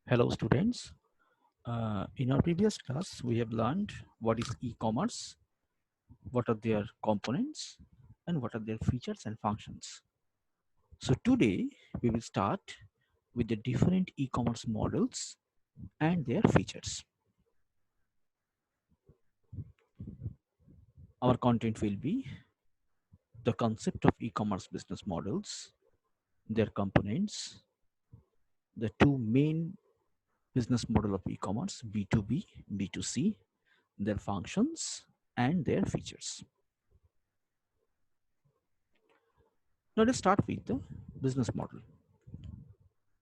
Hello students. In our previous class, we have learned what is e-commerce, what are their components, and what are their features and functions. So today, we will start with the different e-commerce models and their features. Our content will be the concept of e-commerce business models, their components, the two main business model of e-commerce, B2B, B2C, their functions, and their features. Now let's start with the business model.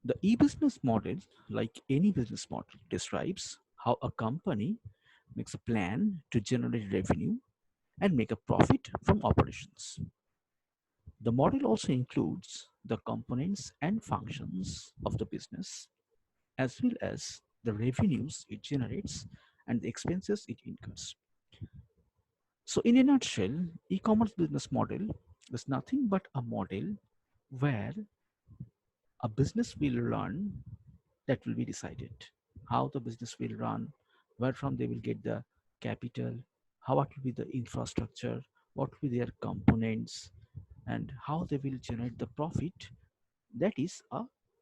The e-business model, like any business model, describes how a company makes a plan to generate revenue and make a profit from operations. The model also includes the components and functions of the business, as well as the revenues it generates and the expenses it incurs. So, in a nutshell, e-commerce business model is nothing but a model where a business will run that will be decided. How the business will run, where from they will get the capital, how what will be the infrastructure, what will be their components, and how they will generate the profit. That is a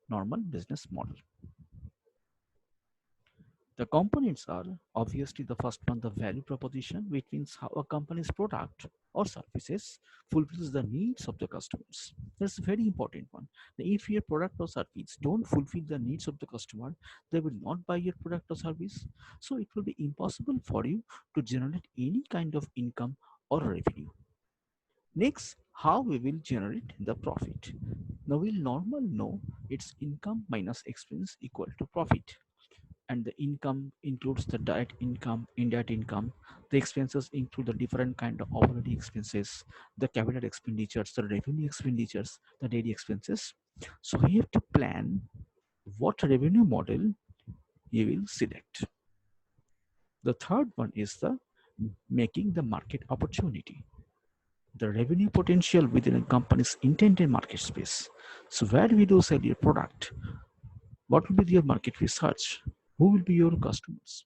normal business model. The components are obviously the first one, the value proposition, which means how a company's product or services fulfills the needs of the customers. That's a very important one. If your product or service don't fulfill the needs of the customer, they will not buy your product or service. So it will be impossible for you to generate any kind of income or revenue. Next, how we will generate the profit. Now we'll normally know it's income minus expense equal to profit, and the income includes the direct income, indirect income. The expenses include the different kind of operating expenses, the capital expenditures, the revenue expenditures, the daily expenses. So you have to plan what revenue model you will select. The third one is the making the market opportunity, the revenue potential within a company's intended market space. So where will you sell your product? What will be your market research? Who will be your customers?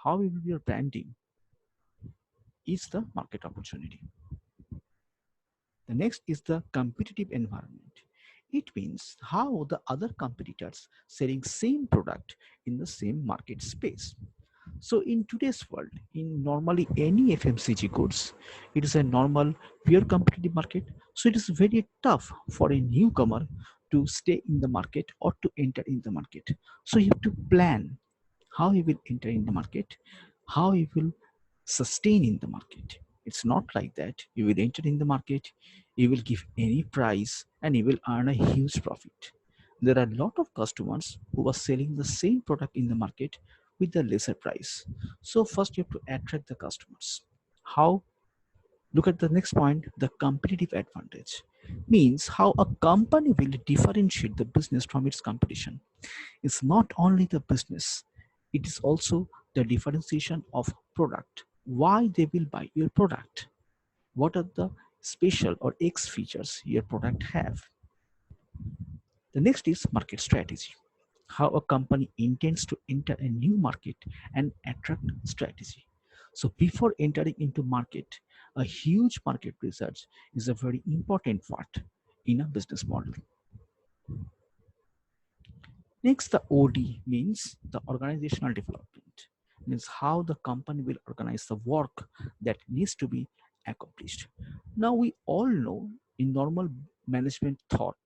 How will be your branding? Is the market opportunity. The next is the competitive environment. It means how the other competitors selling same product in the same market space. So in today's world, in normally any FMCG goods, it is a normal pure competitive market. So it is very tough for a newcomer to stay in the market or to enter in the market. So you have to plan how he will enter in the market, how he will sustain in the market. It's not like that. You will enter in the market, you will give any price, and you will earn a huge profit. There are a lot of customers who are selling the same product in the market with the lesser price. So first you have to attract the customers. How? Look at the next point, the competitive advantage. Means how a company will differentiate the business from its competition. It's not only the business, it is also the differentiation of product. Why they will buy your product? What are the special or X features your product have? The next is market strategy. How a company intends to enter a new market and attract strategy. So before entering into market, a huge market research is a very important part in a business model. Next, the OD means the organizational development, means how the company will organize the work that needs to be accomplished. Now we all know in normal management thought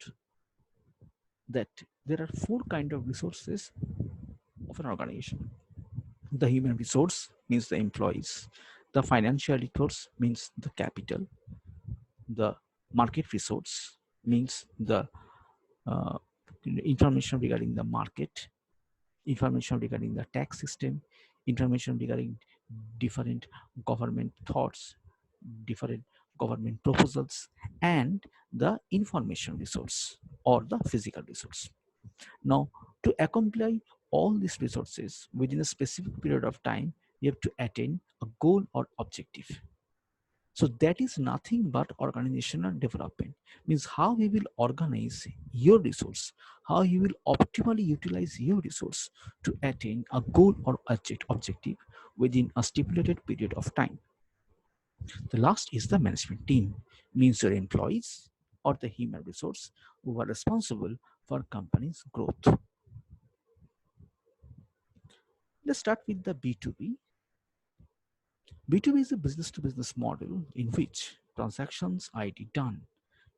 that there are four kind of resources of an organization. The human resource means the employees, the financial resource means the capital, the market resource means the uh, information regarding the market, information regarding the tax system, information regarding different government thoughts, different government proposals, and the information resource or the physical resource. Now, to accomplish all these resources within a specific period of time, you have to attain a goal or objective. So that is nothing but organizational development. Means how you will organize your resource, how you will optimally utilize your resource to attain a goal or objective within a stipulated period of time. The last is the management team, means your employees or the human resource who are responsible for company's growth. Let's start with the B2B. B2B is a business to business model in which transactions are done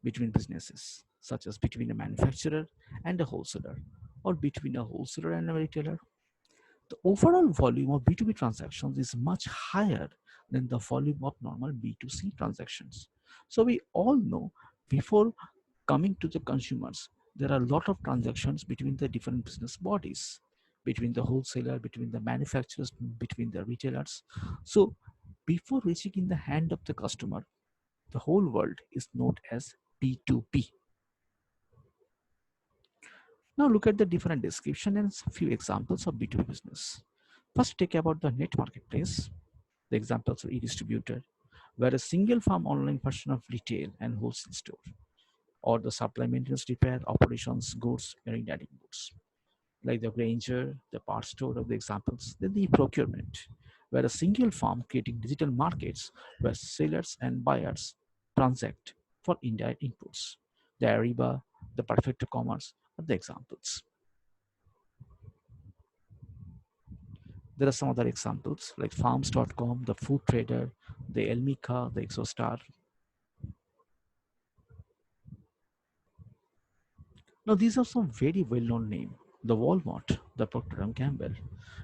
between businesses, such as between a manufacturer and a wholesaler, or between a wholesaler and a retailer. The overall volume of B2B transactions is much higher than the volume of normal B2C transactions. So we all know, before coming to the consumers, there are a lot of transactions between the different business bodies, between the wholesaler, between the manufacturers, between the retailers. So before reaching in the hand of the customer, the whole world is known as B2B. Now look at the different description and a few examples of B2B business. First, take about the net marketplace. The examples are e-distributor, where a single farm online version of retail and wholesale store, or the supply maintenance repair operations goods and adding goods, like the Granger, the parts store of the examples. Then the procurement, where a single farm creating digital markets where sellers and buyers transact for indirect inputs. The Ariba, the Perfecto Commerce are the examples. There are some other examples like farms.com, the food trader, the Elmica, the Exostar. Now these are some very well-known names. The Walmart, the Procter & Gamble,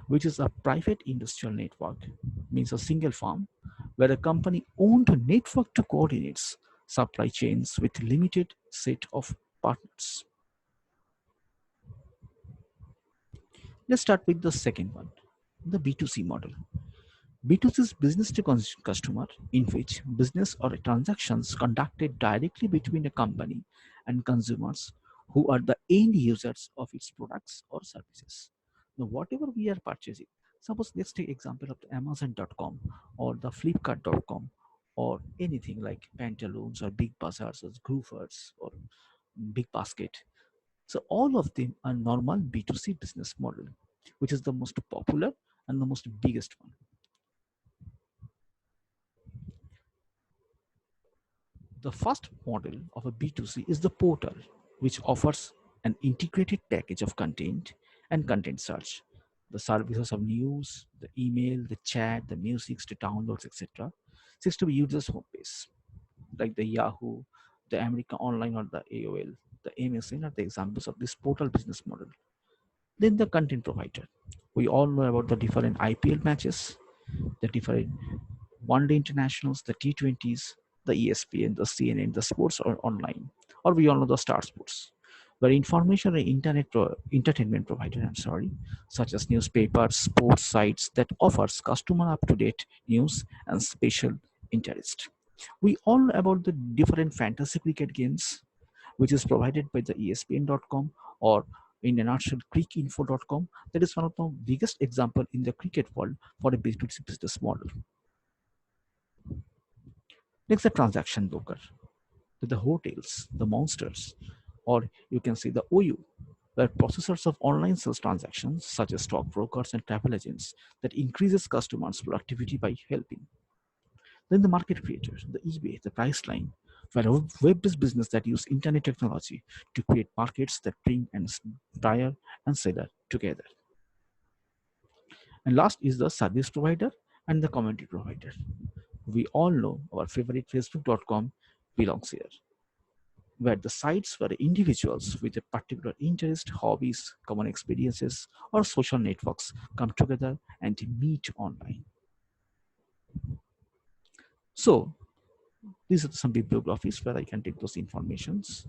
which is a private industrial network, means a single farm where a company owned a network to coordinates supply chains with limited set of partners. Let's start with the second one, the B2C model. B2C is business to customer, in which business or transactions conducted directly between a company and consumers who are the end users of its products or services. Now, whatever we are purchasing, suppose let's take example of the Amazon.com or the Flipkart.com or anything like Pantaloons or Big Bazaars or Groovers or Big Basket. So all of them are normal B2C business model, which is the most popular and the most biggest one. The first model of a B2C is the portal, which offers an integrated package of content and content search. The services of news, the email, the chat, the music, the downloads, etc. Seems to be users' homepage, like the Yahoo, the America Online, or the AOL. The MSN are the examples of this portal business model. Then the content provider. We all know about the different IPL matches, the different one day internationals, the T20s, the ESPN, the CNN, the sports are online, or we all know the Star Sports, where information and entertainment provider, such as newspapers, sports sites that offers customer up-to-date news and special interest. We all know about the different fantasy cricket games, which is provided by the ESPN.com or in a nutshell, cricinfo.com. That is one of the biggest example in the cricket world for a B2C business model. Next, the transaction broker, the hotels, the monsters, or you can say the OU, where processors of online sales transactions such as stockbrokers and travel agents that increases customers' productivity by helping. Then the market creators, the eBay, the Priceline, where a web-based business that use internet technology to create markets that bring and buyer and seller together. And last is the service provider and the community provider. We all know our favorite Facebook.com belongs here, where the sites where individuals with a particular interest, hobbies, common experiences, or social networks come together and meet online. So these are some bibliographies where I can take those informations.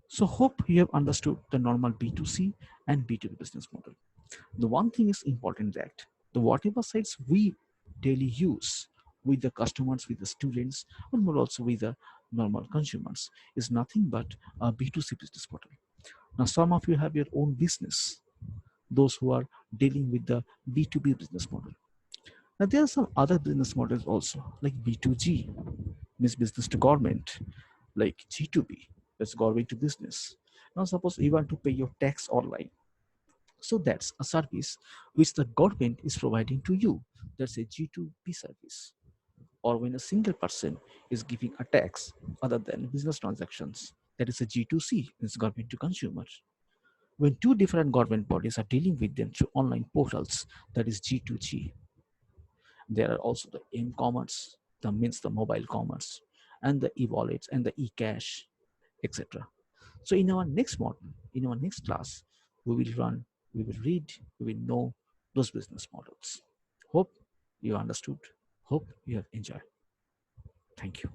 So hope you have understood the normal B2C and B2B business model. The one thing is important that the whatever sites we daily use with the customers, with the students, and also with the normal consumers is nothing but a B2C business model. Now, some of you have your own business, those who are dealing with the B2B business model. Now there are some other business models also, like B2G, means business to government, like G2B, that's government to business. Now suppose you want to pay your tax online. So that's a service which the government is providing to you. That's a G2B service. Or when a single person is giving a tax other than business transactions, that is a G2C, is government to consumer. When two different government bodies are dealing with them through online portals, that is G2G. There are also the m-commerce, the means the mobile commerce, and the e-wallets and the e-cash, etc. So in our next class, we will run, we will read, we will know those business models. Hope you understood. Hope you have enjoyed. Thank you.